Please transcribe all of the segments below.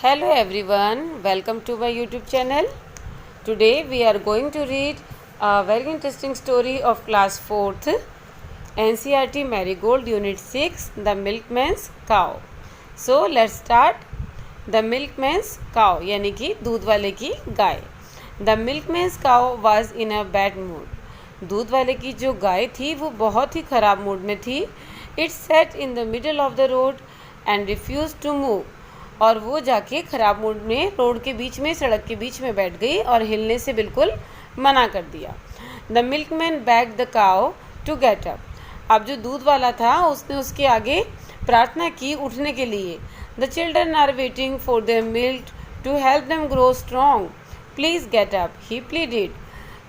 Hello everyone, welcome to my YouTube channel. Today we are going to read a very interesting story of class 4th NCERT Marigold Unit 6 The Milkman's Cow. So let's start. The Milkman's Cow यानी कि दूध वाले की गाय. The Milkman's Cow was in a bad mood. दूध वाले की जो गाय थी वो बहुत ही ख़राब मूड में थी. It sat in the middle of the road and refused to move. और वो जाके ख़राब मूड में रोड के बीच में सड़क के बीच में बैठ गई और हिलने से बिल्कुल मना कर दिया. The milkman beg the cow to get up. अब जो दूध वाला था उसने उसके आगे प्रार्थना की उठने के लिए. The children are waiting for their milk to help them grow strong. Please get up he pleaded.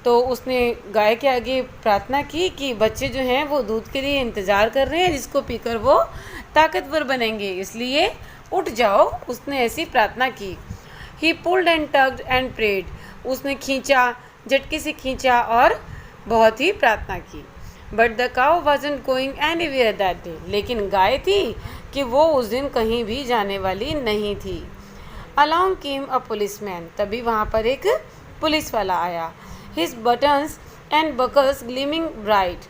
तो उसने गाय के आगे प्रार्थना की कि बच्चे जो हैं वो दूध के लिए इंतज़ार कर रहे हैं जिसको पीकर वो ताकतवर बनेंगे, इसलिए उठ जाओ. उसने ऐसी प्रार्थना की. He pulled and tugged and prayed. उसने खींचा, झटके से खींचा और बहुत ही प्रार्थना की. But the cow wasn't going anywhere that day. लेकिन गाय थी कि वो उस दिन कहीं भी जाने वाली नहीं थी. Along came a policeman. तभी वहाँ पर एक पुलिस वाला आया. His buttons and buckles gleaming bright.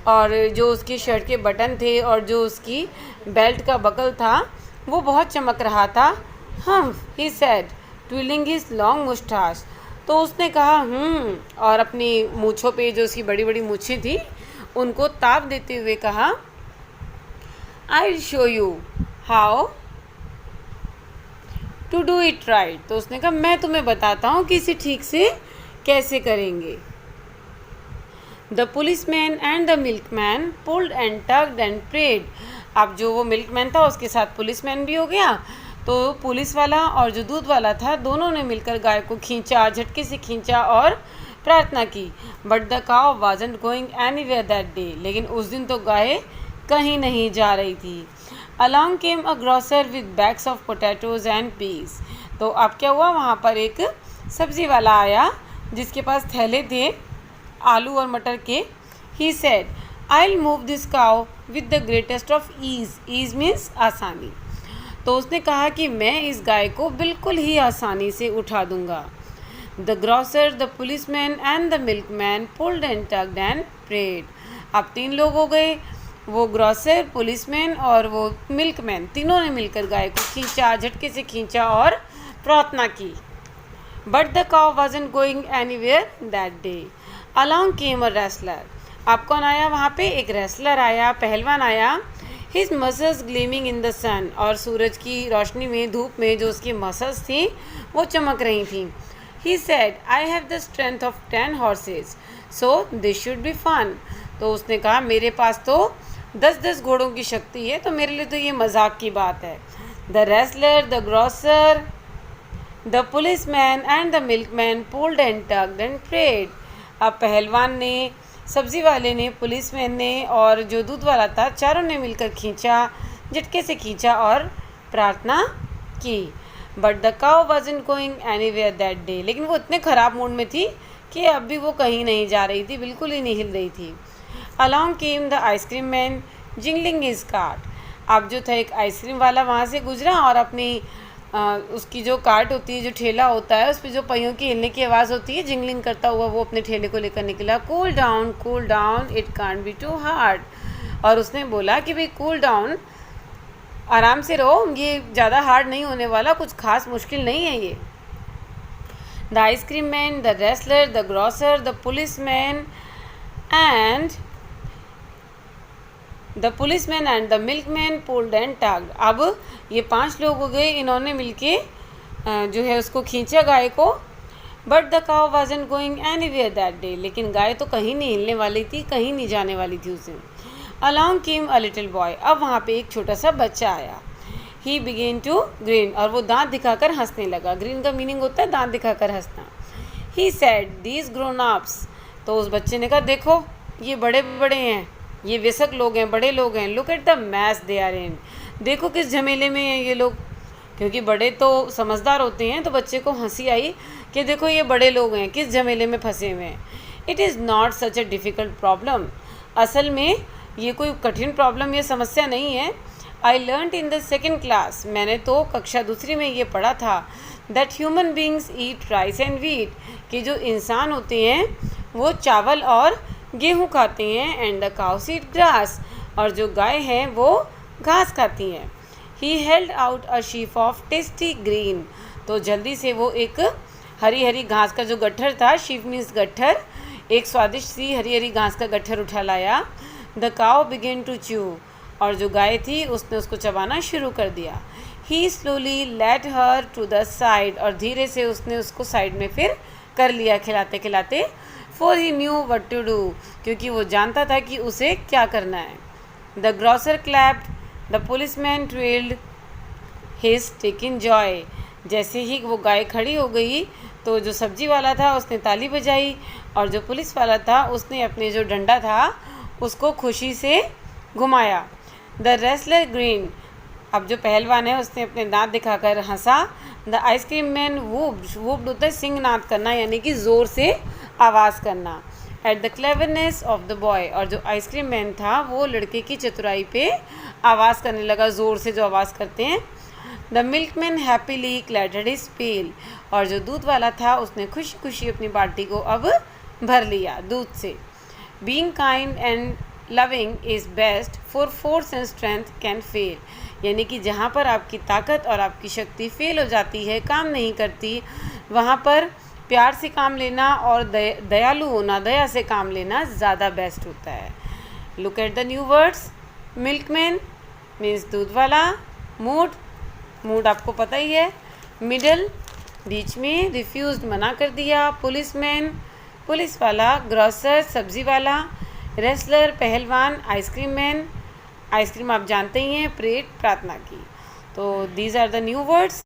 और जो उसकी शर्ट के बटन थे और जो उसकी बेल्ट का बकल था वो बहुत चमक रहा था. He said twirling his long moustache. तो उसने कहा और अपनी मूँछों पे जो उसकी बड़ी बड़ी मूँछें थी उनको ताप देते हुए कहा, I will show you how to do it right. तो उसने कहा मैं तुम्हें बताता हूँ कि इसे ठीक से कैसे करेंगे. The policeman and the milkman pulled and tugged and prayed. अब जो वो मिल्कमैन था उसके साथ पुलिसमैन भी हो गया. तो पुलिस वाला और जो दूध वाला था दोनों ने मिलकर गाय को खींचा, झटके से खींचा और प्रार्थना की. But the cow wasn't going anywhere that day. लेकिन उस दिन तो गाय कहीं नहीं जा रही थी. Along came a grocer with bags of potatoes and peas. तो अब क्या हुआ, वहाँ पर एक सब्ज़ी वाला आया जिसके पास थैले थे आलू और मटर के. ही said I will move this cow with the greatest of ease. Ease means आसानी. तो उसने कहा कि मैं इस गाय को बिल्कुल ही आसानी से उठा दूंगा. The grocer, the policeman and the milkman pulled and tugged and prayed. अब 3 लोग हो गए, वो ग्रॉसर, पुलिसमैन और वो मिल्कमैन. तीनों ने मिलकर गाय को खींचा, झटके से खींचा और प्रार्थना की. But the cow wasn't going anywhere that day. Along came a wrestler. अब कौन आया वहाँ पे, एक रेसलर आया, पहलवान आया. His muscles gleaming in the sun. और सूरज की रोशनी में, धूप में जो उसकी मसल्स थी वो चमक रही थी. He said I have the strength of 10 horses so this should be fun. तो उसने कहा मेरे पास तो 10-10 घोड़ों की शक्ति है तो मेरे लिए तो ये मजाक की बात है. The wrestler, the grocer, the policeman and the milkman pulled and tugged and prayed. अब पहलवान ने, सब्ज़ी वाले ने, पुलिसमैन ने और जो दूध वाला था, चारों ने मिलकर खींचा, झटके से खींचा और प्रार्थना की. But the cow wasn't going anywhere that day. लेकिन वो इतने ख़राब मूड में थी कि अब भी वो कहीं नहीं जा रही थी, बिल्कुल ही नहीं हिल रही थी. Along came the ice cream man jingling his cart. अब जो था एक आइसक्रीम वाला वहाँ से गुजरा और अपनी उसकी जो कार्ट होती है, जो ठेला होता है, उस पर जो पहियों की हिलने की आवाज़ होती है, जिंगलिंग करता हुआ वो अपने ठेले को लेकर निकला. Cool down it can't be too hard. और उसने बोला कि भाई कूल डाउन, आराम से रहो, ये ज़्यादा हार्ड नहीं होने वाला, कुछ खास मुश्किल नहीं है ये. The ice cream man, the wrestler, the grocer, the policeman and the milkman pulled and tugged. अब ये 5 लोग हो गए, इन्होंने मिलके जो है उसको खींचा गाय को. But the cow wasn't going anywhere that day. लेकिन गाय तो कहीं नहीं हिलने वाली थी, कहीं नहीं जाने वाली थी उस दिन. Along came a little boy. अब वहाँ पे एक छोटा सा बच्चा आया. He began to grin. और वो दांत दिखाकर हंसने लगा. ग्रीन का मीनिंग होता है दांत दिखाकर हंसना. He said these grown ups. तो उस बच्चे ने कहा देखो ये बड़े बड़े हैं, ये वयस्क लोग हैं, बड़े लोग हैं. Look at the mess they are in. देखो किस झमेले में हैं ये लोग. क्योंकि बड़े तो समझदार होते हैं तो बच्चे को हंसी आई कि देखो ये बड़े लोग हैं, किस झमेले में फंसे हुए हैं. It is not such a difficult problem. असल में ये कोई कठिन प्रॉब्लम या समस्या नहीं है. I learned in the second class, मैंने तो कक्षा दूसरी में ये पढ़ा था, that human beings eat rice and wheat, कि जो इंसान होते हैं वो चावल और गेहूँ खाते हैं, and the cows eat grass, और जो गाय हैं वो घास खाती हैं। He held out a sheath of tasty green, तो जल्दी से वो एक हरी हरी घास का जो गट्ठर था, शीफ मीन्स गट्ठर, एक स्वादिष्ट सी हरी हरी घास का गट्ठर उठा लाया। The cow began to chew, और जो गाय थी उसने उसको चबाना शुरू कर दिया। He slowly led her to the side, और धीरे से उसने उसको साइड में फिर कर लिया खिलाते खिलाते। For he knew what to do, क्योंकि वो जानता था कि उसे क्या करना है। The grocer clapped, the policeman twirled his stick in joy, जैसे ही वो गाय खड़ी हो गई तो जो सब्जी वाला था उसने ताली बजाई, और जो पुलिस वाला था उसने अपने जो डंडा था उसको खुशी से घुमाया। द रेसलर ग्रीन, अब जो पहलवान है उसने अपने दांत दिखाकर हंसा। द आइसक्रीम मैन वूप्ड, वूप्ड होता है सिंगनाद करना, यानी कि ज़ोर से आवाज़ करना। At the cleverness of the boy, और जो आइसक्रीम मैन था वो लड़के की चतुराई पे आवाज़ करने लगा, ज़ोर से जो आवाज़ करते हैं। द मिल्कमैन हैप्पीली क्लैटेड हिज पेल, और जो दूध वाला था उसने खुशी खुशी अपनी बाल्टी को अब भर लिया दूध से। Being kind and loving is best, for force and strength can fail, यानी कि जहाँ पर आपकी ताकत और आपकी शक्ति फेल हो जाती है, काम नहीं करती, वहाँ पर प्यार से काम लेना और दयालु होना, दया से काम लेना ज़्यादा बेस्ट होता है। Look at the new words. Milkman means दूध वाला, मूड, मूड आपको पता ही है, मिडल बीच में, रिफ्यूज़्ड मना कर दिया, पुलिसमैन पुलिस वाला, ग्रॉसर सब्जी वाला, रेसलर पहलवान, आइसक्रीम मैन, आइसक्रीम आप जानते ही हैं, प्रेड प्रार्थना की। तो these are the new words.